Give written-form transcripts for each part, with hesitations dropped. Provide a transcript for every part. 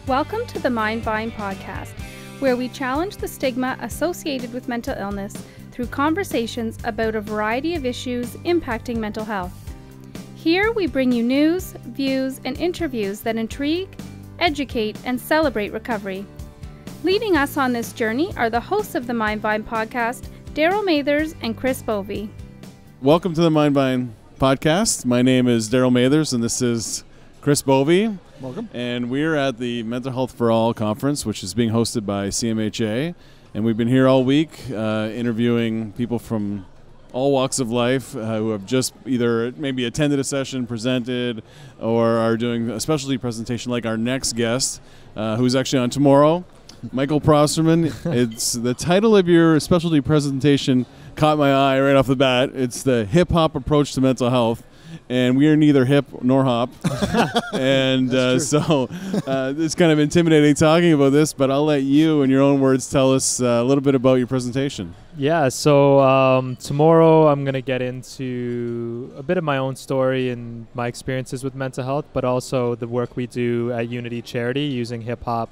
Welcome to the Mind Vine podcast, where we challenge the stigma associated with mental illness through conversations about a variety of issues impacting mental health. Here we bring you news, views, and interviews that intrigue, educate, and celebrate recovery. Leading us on this journey are the hosts of the Mind Vine podcast, Darryl Mathers and Chris Bovie. Welcome to the Mind Vine podcast. My name is Darryl Mathers, and this is Chris Bovie. Welcome. And we're at the Mental Health for All conference, which is being hosted by CMHA. And we've been here all week interviewing people from all walks of life who have just either maybe attended a session, presented, or are doing a specialty presentation like our next guest, who's actually on tomorrow, Michael Prosserman. It's the title of your specialty presentation caught my eye right off the bat. It's the hip-hop approach to mental health. And we are neither hip nor hop. And so it's kind of intimidating talking about this, but I'll let you, in your own words, tell us a little bit about your presentation. Yeah, so tomorrow I'm going to get into a bit of my own story and my experiences with mental health, but also the work we do at Unity Charity using hip-hop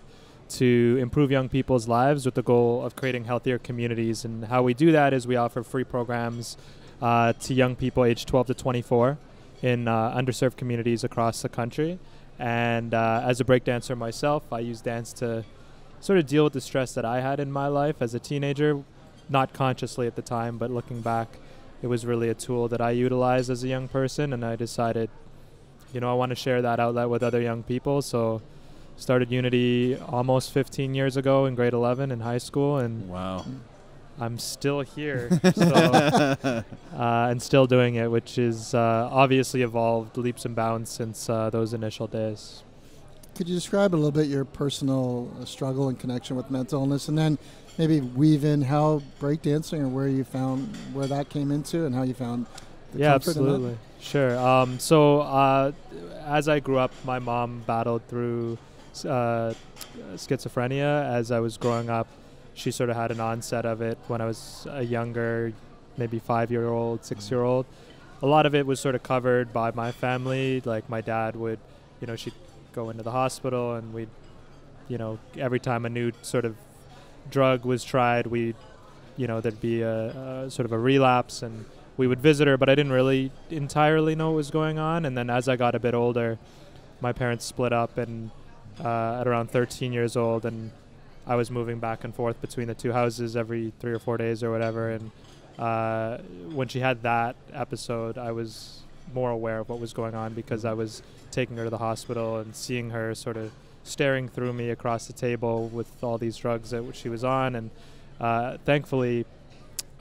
to improve young people's lives with the goal of creating healthier communities. And how we do that is we offer free programs to young people aged 12 to 24 in underserved communities across the country. And as a breakdancer myself, I use dance to sort of deal with the stress that I had in my life as a teenager, not consciously at the time, but looking back, it was really a tool that I utilized as a young person. And I decided, I want to share that outlet with other young people. So started Unity almost 15 years ago in grade 11 in high school. And wow. I'm still here, and still doing it, which is obviously evolved leaps and bounds since those initial days. Could you describe a little bit your personal struggle and connection with mental illness, and then maybe weave in how breakdancing or where that came into and how you found the comfort absolutely. in that? Sure. So as I grew up, my mom battled through schizophrenia as I was growing up. She sort of had an onset of it when I was a younger, maybe 5-year-old, 6-year-old. A lot of it was sort of covered by my family. Like my dad would, she'd go into the hospital and we'd, every time a new sort of drug was tried, there'd be a sort of a relapse and we would visit her, but I didn't really entirely know what was going on. And then as I got a bit older, my parents split up and at around 13 years old, and I was moving back and forth between the two houses every 3 or 4 days or whatever. And when she had that episode, I was more aware of what was going on because I was taking her to the hospital and seeing her sort of staring through me across the table with all these drugs that she was on. And thankfully,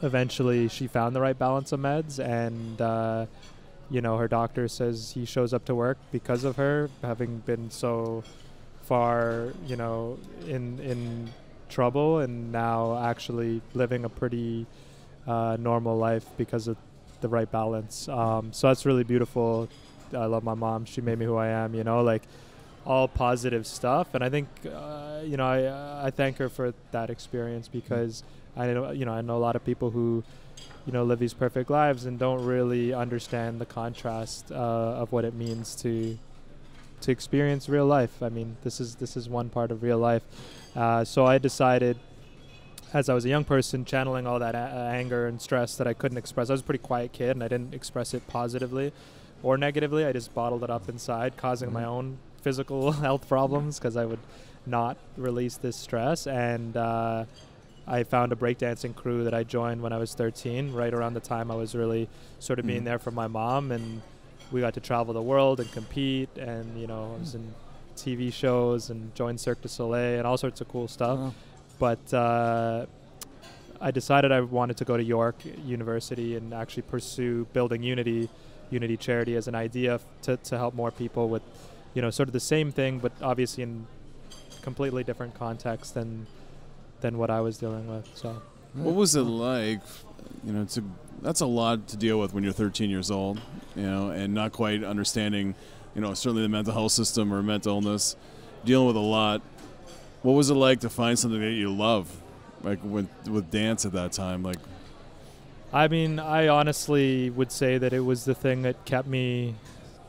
eventually she found the right balance of meds. And, her doctor says he shows up to work because of her, having been so far, in trouble, and now actually living a pretty normal life because of the right balance. So that's really beautiful. I love my mom. She made me who I am, all positive stuff. And I think, I thank her for that experience because I know a lot of people who, live these perfect lives and don't really understand the contrast of what it means to experience real life. I mean, this is one part of real life. So I decided, as I was a young person, channeling all that anger and stress that I couldn't express. I was a pretty quiet kid, and I didn't express it positively or negatively. I just bottled it up inside, causing my own physical health problems because I would not release this stress. And I found a breakdancing crew that I joined when I was 13, right around the time I was really sort of being there for my mom. And we got to travel the world and compete, and I was in TV shows and joined Cirque du Soleil and all sorts of cool stuff. Wow. But I decided I wanted to go to York University and actually pursue building Unity Charity as an idea to help more people with, sort of the same thing, but obviously in completely different context than what I was dealing with. So, what was it like? That's a lot to deal with when you're 13 years old, and not quite understanding, certainly the mental health system or mental illness, dealing with a lot. What was it like to find something that you love, like with dance at that time? Like, I mean, I honestly would say that it was the thing that kept me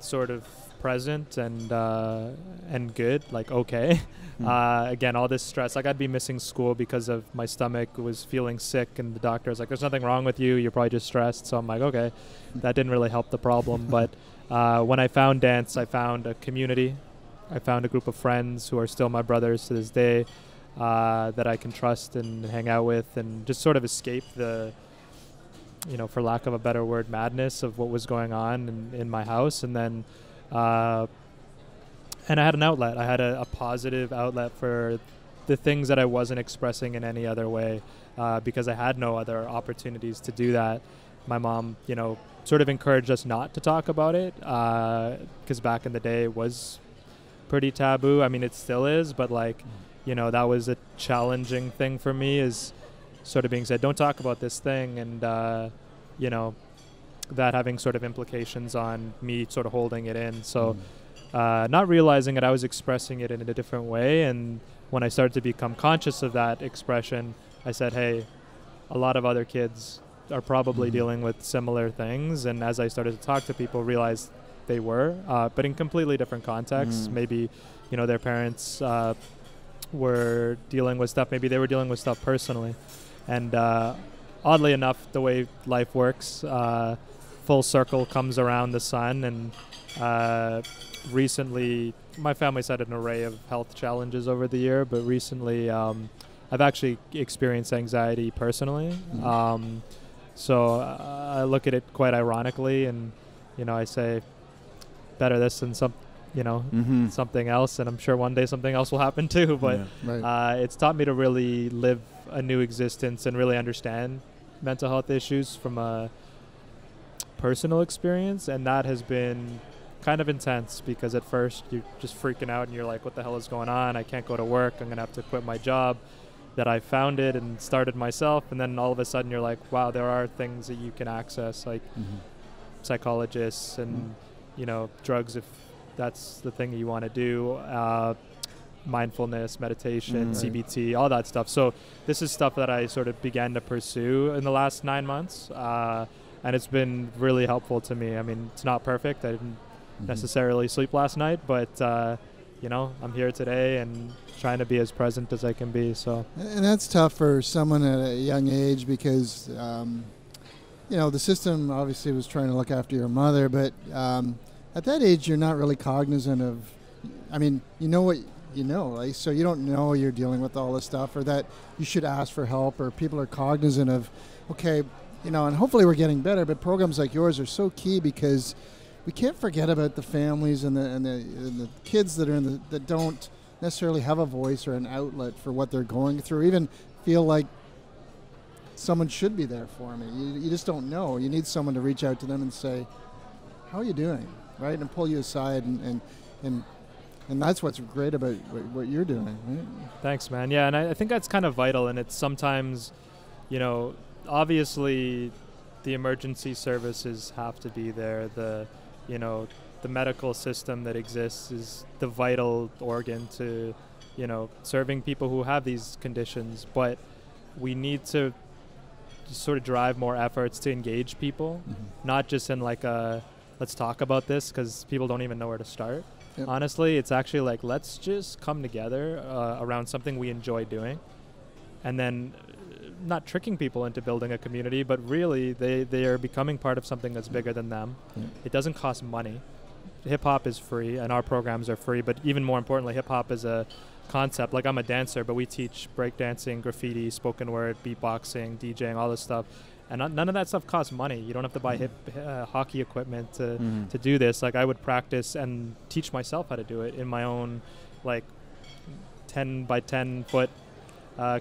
sort of present and good, like okay. Again, all this stress, like I'd be missing school because of my stomach was feeling sick, and the doctor was like, there's nothing wrong with you, you're probably just stressed. So I'm like, okay, that didn't really help the problem. But when I found dance, I found a community. I found a group of friends who are still my brothers to this day, that I can trust and hang out with, and just sort of escape the, you know, for lack of a better word, madness of what was going on in my house. And then and I had an outlet. I had a positive outlet for the things that I wasn't expressing in any other way, because I had no other opportunities to do that. My mom, you know, sort of encouraged us not to talk about it, because back in the day it was pretty taboo. I mean, it still is, but like, you know, that was a challenging thing for me, is sort of being said, don't talk about this thing, and you know, that having sort of implications on me sort of holding it in. So not realizing it, I was expressing it in a different way. And when I started to become conscious of that expression, I said, hey, a lot of other kids are probably dealing with similar things. And as I started to talk to people, realized they were, but in completely different contexts. Maybe, you know, their parents were dealing with stuff. Maybe they were dealing with stuff personally. And oddly enough, the way life works, full circle comes around the sun. And recently, my family's had an array of health challenges over the year, but recently I've actually experienced anxiety personally. So I look at it quite ironically, and, you know, I say, better this than something else, and I'm sure one day something else will happen too. But it's taught me to really live a new existence and really understand mental health issues from a personal experience, and that has been kind of intense, because at first you're just freaking out and you're like, what the hell is going on? I can't go to work. I'm gonna have to quit my job that I founded and started myself. And then all of a sudden you're like, wow, there are things that you can access, like psychologists and you know, drugs, if that's the thing you want to do, mindfulness, meditation, CBT, all that stuff. So this is stuff that I sort of began to pursue in the last 9 months, and it's been really helpful to me. I mean, it's not perfect. I didn't necessarily sleep last night, but you know, I'm here today and trying to be as present as I can be. So, and that's tough for someone at a young age, because you know, the system obviously was trying to look after your mother, but at that age, you're not really cognizant of, I mean, you know what you know, like, so you don't know you're dealing with all this stuff, or that you should ask for help, or people are cognizant of, okay, you know, and hopefully we're getting better, but programs like yours are so key, because we can't forget about the families and the kids that are that don't necessarily have a voice or an outlet for what they're going through, even feel like someone should be there for me. You just don't know. You need someone to reach out to them and say, how are you doing, right? And pull you aside, and that's what's great about what you're doing, right? Thanks, man. Yeah, and I think that's kind of vital, and it's sometimes, you know, obviously the emergency services have to be there. You know, the medical system that exists is the vital organ to, you know, serving people who have these conditions, but we need to just sort of drive more efforts to engage people, not just in like a, let's talk about this, because people don't even know where to start. Yep. Honestly, it's actually like, let's just come together around something we enjoy doing, and then not tricking people into building a community, but really they are becoming part of something that's bigger than them. It doesn't cost money. Hip-hop is free, and our programs are free, but even more importantly, hip-hop is a concept. Like, I'm a dancer, but we teach breakdancing, graffiti, spoken word, beatboxing, DJing, all this stuff, and none of that stuff costs money. You don't have to buy hockey equipment to do this. Like, I would practice and teach myself how to do it in my own, like, 10 by 10 foot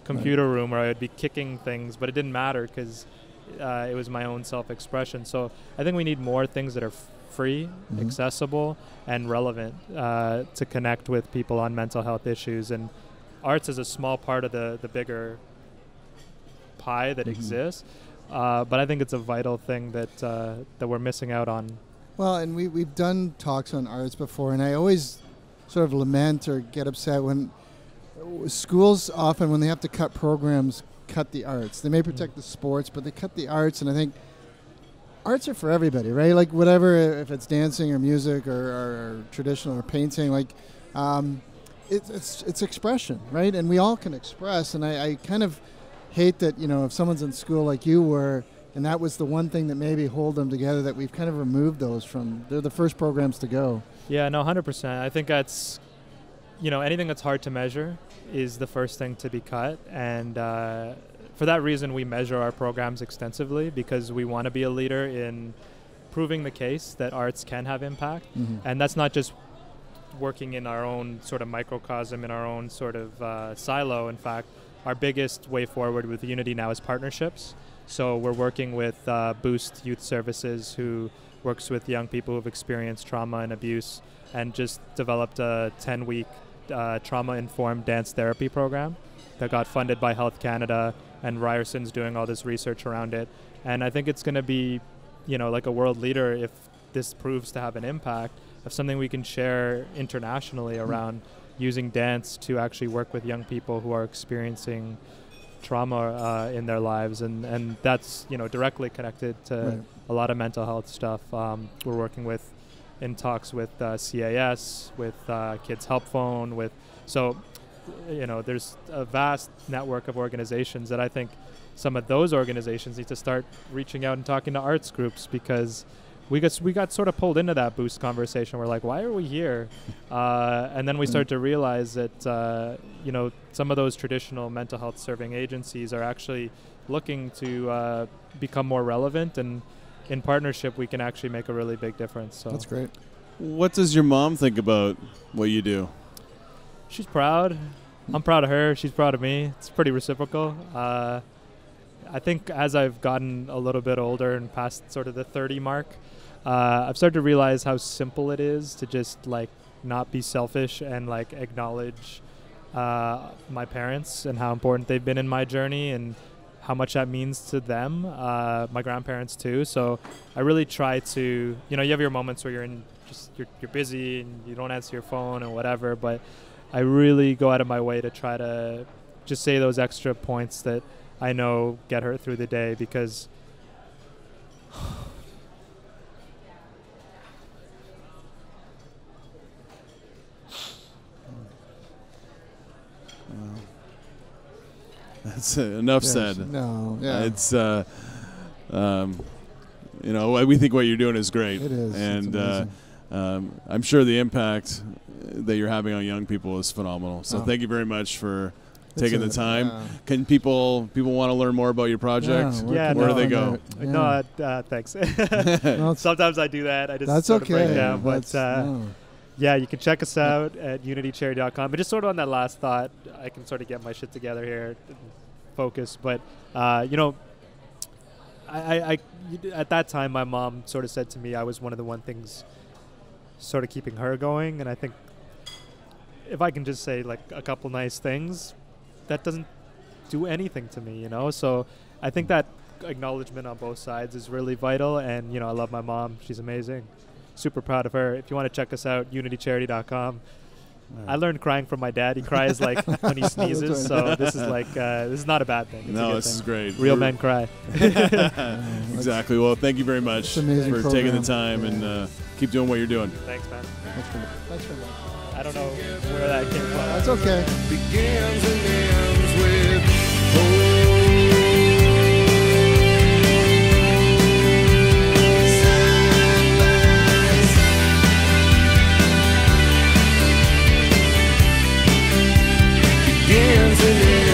computer room, where I would be kicking things, but it didn't matter, because it was my own self-expression. So I think we need more things that are free, accessible, and relevant to connect with people on mental health issues. And arts is a small part of the bigger pie that exists, but I think it's a vital thing that we're missing out on. Well, and we've done talks on arts before, and I always sort of lament or get upset when schools often, when they have to cut programs, cut the arts. They may protect the sports, but they cut the arts, and I think arts are for everybody, right? Like whatever, if it's dancing or music or traditional or painting, like it's expression, right? And we all can express. And I kind of hate that, if someone's in school like you were, and that was the one thing that maybe hold them together, that we've kind of removed those from, they're the first programs to go. Yeah, no, 100%. I think that's, anything that's hard to measure is the first thing to be cut. And for that reason, we measure our programs extensively, because we want to be a leader in proving the case that arts can have impact. Mm-hmm. And that's not just working in our own sort of microcosm, in our own sort of silo. In fact, our biggest way forward with Unity now is partnerships. So we're working with Boost Youth Services, who works with young people who've experienced trauma and abuse, and just developed a 10-week trauma-informed dance therapy program that got funded by Health Canada, and Ryerson's doing all this research around it. And I think it's going to be, like a world leader if this proves to have an impact, of something we can share internationally around using dance to actually work with young people who are experiencing trauma in their lives, and that's directly connected to a lot of mental health stuff. We're working in talks with CAS, with Kids Help Phone, there's a vast network of organizations that I think some of those organizations need to start reaching out and talking to arts groups, because we got sort of pulled into that Boost conversation. We're like, why are we here? And then we start to realize that, some of those traditional mental health serving agencies are actually looking to become more relevant, and in partnership, we can actually make a really big difference. So that's great. What does your mom think about what you do? She's proud. I'm proud of her. She's proud of me. It's pretty reciprocal. I think as I've gotten a little bit older and past sort of the 30 mark, I've started to realize how simple it is to just not be selfish and acknowledge my parents and how important they've been in my journey, and how much that means to them, my grandparents too. So I really try to, you have your moments where you're busy and you don't answer your phone and whatever, but I really go out of my way to try to just say those extra points that I know get her through the day, because that's enough said. No, yeah. It's we think what you're doing is great. It is, and I'm sure the impact that you're having on young people is phenomenal. So thank you very much for taking the time. Can people want to learn more about your project? Where do they go? No, thanks. Sometimes I do that. I just that's sort okay. of break down. But yeah, you can check us out at unitycharity.com. But just sort of on that last thought, I can sort of get my shit together here, focus. But I at that time, my mom sort of said to me, I was one of the one things sort of keeping her going. And I think if I can just say a couple nice things, that doesn't do anything to me, So I think that acknowledgement on both sides is really vital. And, I love my mom. She's amazing. Super proud of her. If you want to check us out, unitycharity.com. I learned crying from my dad. He cries when he sneezes. So this is not a bad thing. It's no, this is great. Real men cry. Exactly. Well, thank you very much for taking the time, and keep doing what you're doing. Thanks, man. Thanks for that. I don't know where that came from. That's okay. Begins and ends with hope. Begins and ends.